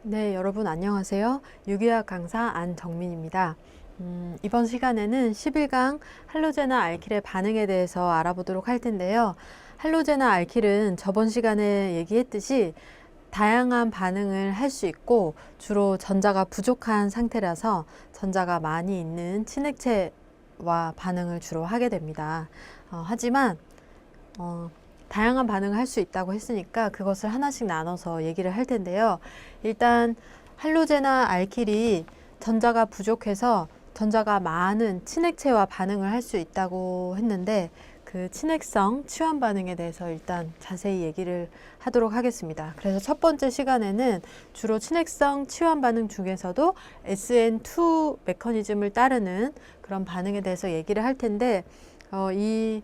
네, 여러분 안녕하세요. 유기화학 강사 안정민입니다. 이번 시간에는 11강 할로제나 알킬의 반응에 대해서 알아보도록 할 텐데요. 할로제나 알킬은 저번 시간에 얘기했듯이 다양한 반응을 할 수 있고 주로 전자가 부족한 상태라서 전자가 많이 있는 친액체와 반응을 주로 하게 됩니다. 하지만 다양한 반응을 할 수 있다고 했으니까 그것을 하나씩 나눠서 얘기를 할 텐데요. 일단 할로제나 알킬이 전자가 부족해서 전자가 많은 친액체와 반응을 할 수 있다고 했는데 그 친액성 치환 반응에 대해서 일단 자세히 얘기를 하도록 하겠습니다. 그래서 첫 번째 시간에는 주로 친액성 치환 반응 중에서도 SN2 메커니즘을 따르는 그런 반응에 대해서 얘기를 할 텐데 이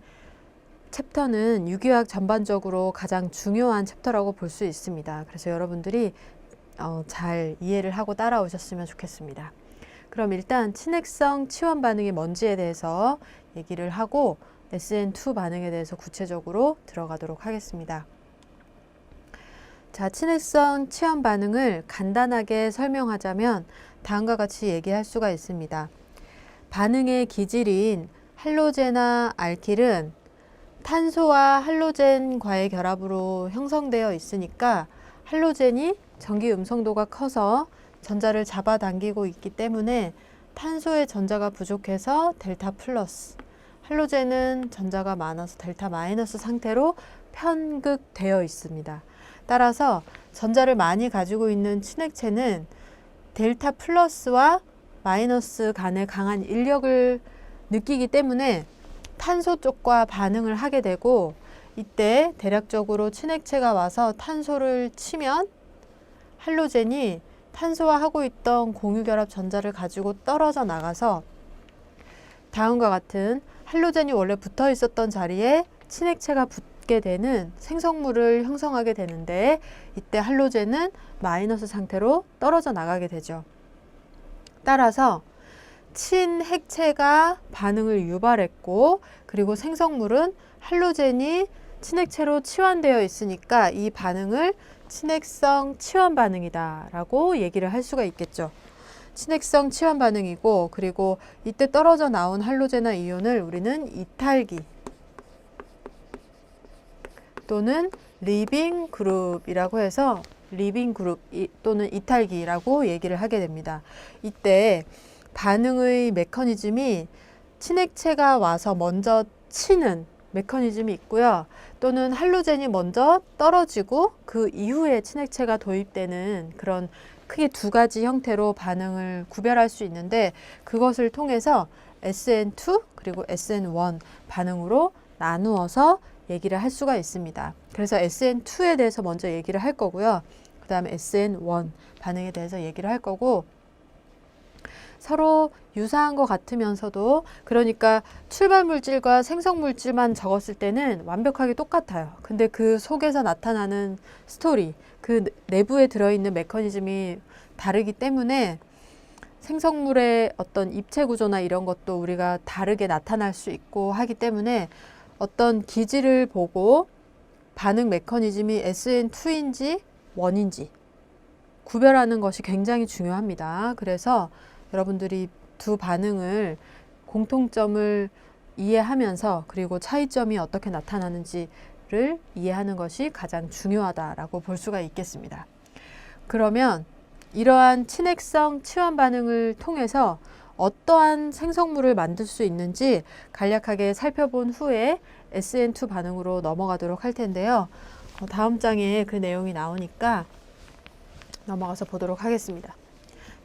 챕터는 유기화학 전반적으로 가장 중요한 챕터라고 볼 수 있습니다. 그래서 여러분들이 잘 이해를 하고 따라오셨으면 좋겠습니다. 그럼 일단 친액성 치환 반응이 뭔지에 대해서 얘기를 하고 SN2 반응에 대해서 구체적으로 들어가도록 하겠습니다. 자, 친액성 치환 반응을 간단하게 설명하자면 다음과 같이 얘기할 수가 있습니다. 반응의 기질인 할로제나 알킬은 탄소와 할로젠과의 결합으로 형성되어 있으니까 할로젠이 전기 음성도가 커서 전자를 잡아당기고 있기 때문에 탄소의 전자가 부족해서 델타 플러스, 할로젠은 전자가 많아서 델타 마이너스 상태로 편극되어 있습니다. 따라서 전자를 많이 가지고 있는 친액체는 델타 플러스와 마이너스 간의 강한 인력을 느끼기 때문에 탄소 쪽과 반응을 하게 되고, 이때 대략적으로 친액체가 와서 탄소를 치면 할로젠이 탄소와 하고 있던 공유결합 전자를 가지고 떨어져 나가서 다음과 같은 할로젠이 원래 붙어 있었던 자리에 친액체가 붙게 되는 생성물을 형성하게 되는데, 이때 할로젠은 마이너스 상태로 떨어져 나가게 되죠. 따라서 친핵체가 반응을 유발했고, 그리고 생성물은 할로젠이 친액체로 치환되어 있으니까 이 반응을 친액성 치환 반응이다 라고 얘기를 할 수가 있겠죠. 친액성 치환 반응이고, 그리고 이때 떨어져 나온 할로제나 이온을 우리는 이탈기 또는 리빙 그룹이라고 해서 리빙 그룹 또는 이탈기라고 얘기를 하게 됩니다. 이때 반응의 메커니즘이 친액체가 와서 먼저 치는 메커니즘이 있고요. 또는 할로젠이 먼저 떨어지고 그 이후에 친액체가 도입되는 그런 크게 두 가지 형태로 반응을 구별할 수 있는데, 그것을 통해서 SN2 그리고 SN1 반응으로 나누어서 얘기를 할 수가 있습니다. 그래서 SN2에 대해서 먼저 얘기를 할 거고요. 그 다음에 SN1 반응에 대해서 얘기를 할 거고, 서로 유사한 것 같으면서도, 그러니까 출발 물질과 생성 물질만 적었을 때는 완벽하게 똑같아요. 근데 그 속에서 나타나는 스토리, 그 내부에 들어있는 메커니즘이 다르기 때문에 생성물의 어떤 입체 구조나 이런 것도 우리가 다르게 나타날 수 있고 하기 때문에 어떤 기질을 보고 반응 메커니즘이 SN2인지 1인지 구별하는 것이 굉장히 중요합니다. 그래서 여러분들이 두 반응을 공통점을 이해하면서 그리고 차이점이 어떻게 나타나는지를 이해하는 것이 가장 중요하다라고 볼 수가 있겠습니다. 그러면 이러한 친액성 치환 반응을 통해서 어떠한 생성물을 만들 수 있는지 간략하게 살펴본 후에 SN2 반응으로 넘어가도록 할 텐데요. 다음 장에 그 내용이 나오니까 넘어가서 보도록 하겠습니다.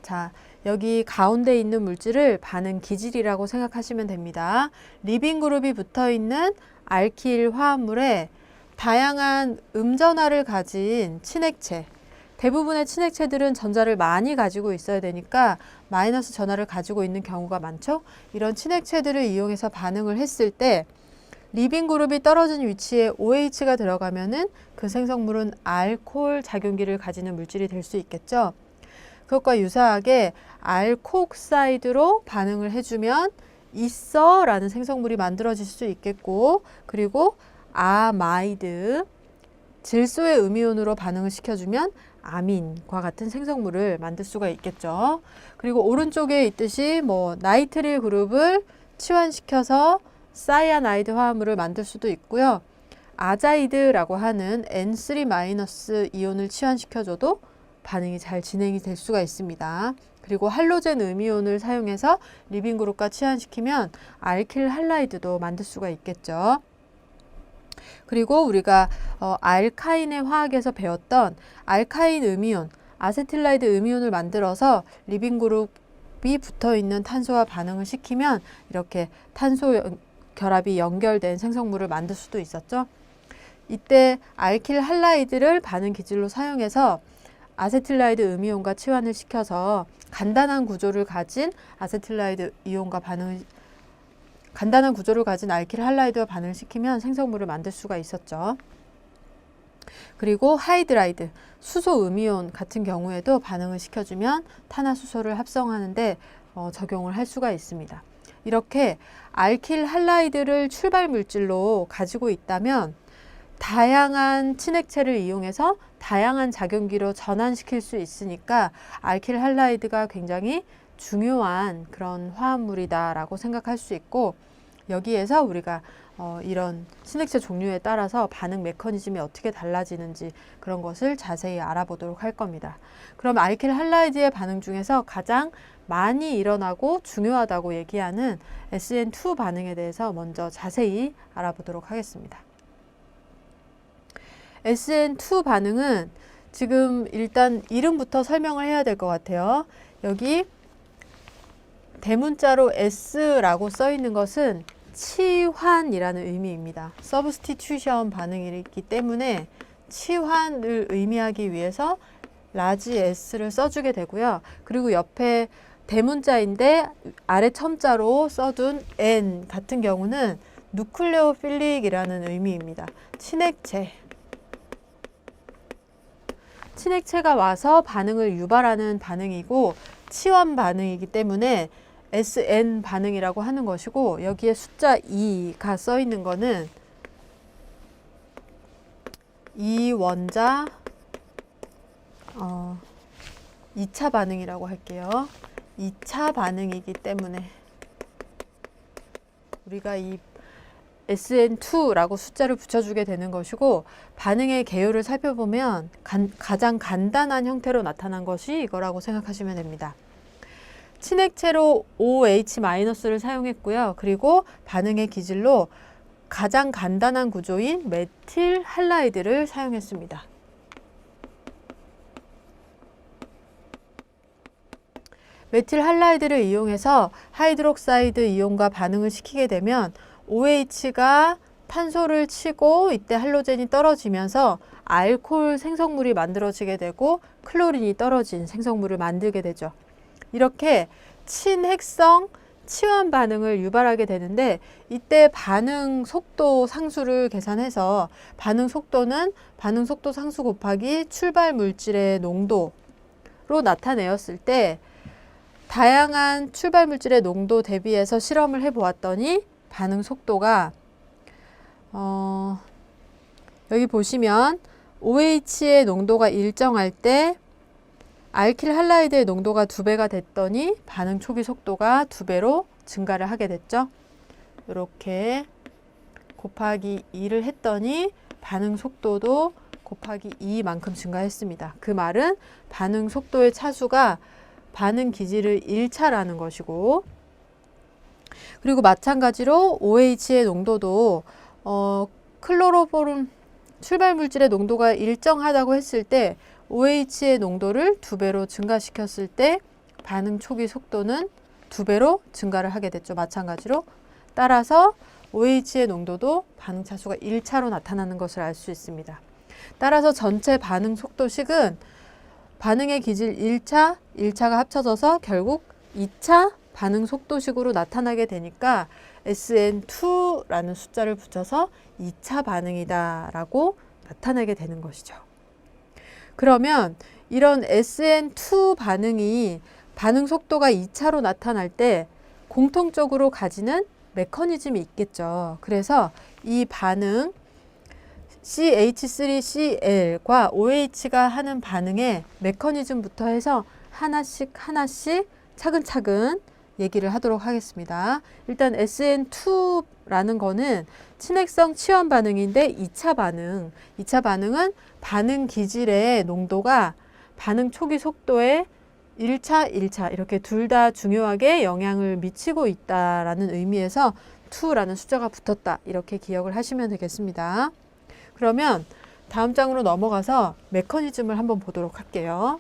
자, 여기 가운데 있는 물질을 반응 기질이라고 생각하시면 됩니다. 리빙 그룹이 붙어 있는 알킬 화합물에 다양한 음전하를 가진 친액체, 대부분의 친액체들은 전자를 많이 가지고 있어야 되니까 마이너스 전하를 가지고 있는 경우가 많죠. 이런 친액체들을 이용해서 반응을 했을 때 리빙 그룹이 떨어진 위치에 OH가 들어가면은 그 생성물은 알코올 작용기를 가지는 물질이 될 수 있겠죠. 그것과 유사하게 알콕사이드로 반응을 해주면 있어 라는 생성물이 만들어질 수 있겠고, 그리고 아마이드, 질소의 음이온으로 반응을 시켜주면 아민과 같은 생성물을 만들 수가 있겠죠. 그리고 오른쪽에 있듯이 뭐 나이트릴 그룹을 치환시켜서 사이아나이드 화합물을 만들 수도 있고요. 아자이드라고 하는 N3- 이온을 치환시켜줘도 반응이 잘 진행이 될 수가 있습니다. 그리고 할로젠 음이온을 사용해서 리빙 그룹과 치환시키면 알킬 할라이드도 만들 수가 있겠죠. 그리고 우리가 알카인의 화학에서 배웠던 알카인 음이온, 아세틸라이드 음이온을 만들어서 리빙 그룹이 붙어 있는 탄소와 반응을 시키면 이렇게 탄소 결합이 연결된 생성물을 만들 수도 있었죠. 이때 알킬 할라이드를 반응 기질로 사용해서 아세틸라이드 음이온과 치환을 시켜서 간단한 구조를 가진 아세틸라이드 이온과 간단한 구조를 가진 알킬 할라이드와 반응을 시키면 생성물을 만들 수가 있었죠. 그리고 하이드라이드, 수소 음이온 같은 경우에도 반응을 시켜주면 탄화수소를 합성하는데 적용을 할 수가 있습니다. 이렇게 알킬 할라이드를 출발 물질로 가지고 있다면 다양한 친액체를 이용해서 다양한 작용기로 전환시킬 수 있으니까 알킬 할라이드가 굉장히 중요한 그런 화합물이다라고 생각할 수 있고, 여기에서 우리가 이런 친액체 종류에 따라서 반응 메커니즘이 어떻게 달라지는지 그런 것을 자세히 알아보도록 할 겁니다. 그럼 알킬 할라이드의 반응 중에서 가장 많이 일어나고 중요하다고 얘기하는 SN2 반응에 대해서 먼저 자세히 알아보도록 하겠습니다. SN2 반응은 지금 일단 이름부터 설명을 해야 될 것 같아요. 여기 대문자로 S라고 써 있는 것은 치환이라는 의미입니다. 서브스티튜션 반응이기 때문에 치환을 의미하기 위해서 라지 S를 써주게 되고요. 그리고 옆에 대문자인데 아래 첨자로 써둔 N 같은 경우는 누클레오필릭이라는 의미입니다. 친액체가 와서 반응을 유발하는 반응이고 치환 반응이기 때문에 SN 반응이라고 하는 것이고, 여기에 숫자 2가 써 있는 거는 2원자 2차 반응이라고 할게요. 2차 반응이기 때문에 우리가 이 SN2라고 숫자를 붙여주게 되는 것이고, 반응의 개요를 살펴보면 가장 간단한 형태로 나타난 것이 이거라고 생각하시면 됩니다. 친액체로 OH-를 사용했고요. 그리고 반응의 기질로 가장 간단한 구조인 메틸 할라이드를 사용했습니다. 메틸 할라이드를 이용해서 하이드록사이드 이온과 반응을 시키게 되면 OH가 탄소를 치고 이때 할로젠이 떨어지면서 알코올 생성물이 만들어지게 되고 클로린이 떨어진 생성물을 만들게 되죠. 이렇게 친핵성 치환 반응을 유발하게 되는데, 이때 반응 속도 상수를 계산해서 반응 속도는 반응 속도 상수 곱하기 출발 물질의 농도로 나타내었을 때, 다양한 출발 물질의 농도 대비해서 실험을 해 보았더니 반응 속도가 여기 보시면 OH의 농도가 일정할 때 알킬 할라이드의 농도가 2배가 됐더니 반응 초기 속도가 2배로 증가를 하게 됐죠. 이렇게 곱하기 2를 했더니 반응 속도도 곱하기 2만큼 증가했습니다. 그 말은 반응 속도의 차수가 반응 기질의 1차라는 것이고, 그리고 마찬가지로 OH의 농도도 클로로포름 출발 물질의 농도가 일정하다고 했을 때 OH의 농도를 2배로 증가시켰을 때 반응 초기 속도는 2배로 증가를 하게 됐죠. 마찬가지로. 따라서 OH의 농도도 반응 차수가 1차로 나타나는 것을 알 수 있습니다. 따라서 전체 반응 속도식은 반응의 기질 1차, 1차가 합쳐져서 결국 2차 반응 속도식으로 나타나게 되니까 SN2라는 숫자를 붙여서 2차 반응이다 라고 나타내게 되는 것이죠. 그러면 이런 SN2 반응이 반응 속도가 2차로 나타날 때 공통적으로 가지는 메커니즘이 있겠죠. 그래서 이 반응 CH3Cl과 OH가 하는 반응의 메커니즘부터 해서 하나씩 차근차근 얘기를 하도록 하겠습니다. 일단 SN2라는 거는 친핵성 치환 반응인데 2차 반응. 2차 반응은 반응 기질의 농도가 반응 초기 속도에 1차 이렇게 둘 다 중요하게 영향을 미치고 있다라는 의미에서 2라는 숫자가 붙었다. 이렇게 기억을 하시면 되겠습니다. 그러면 다음 장으로 넘어가서 메커니즘을 한번 보도록 할게요.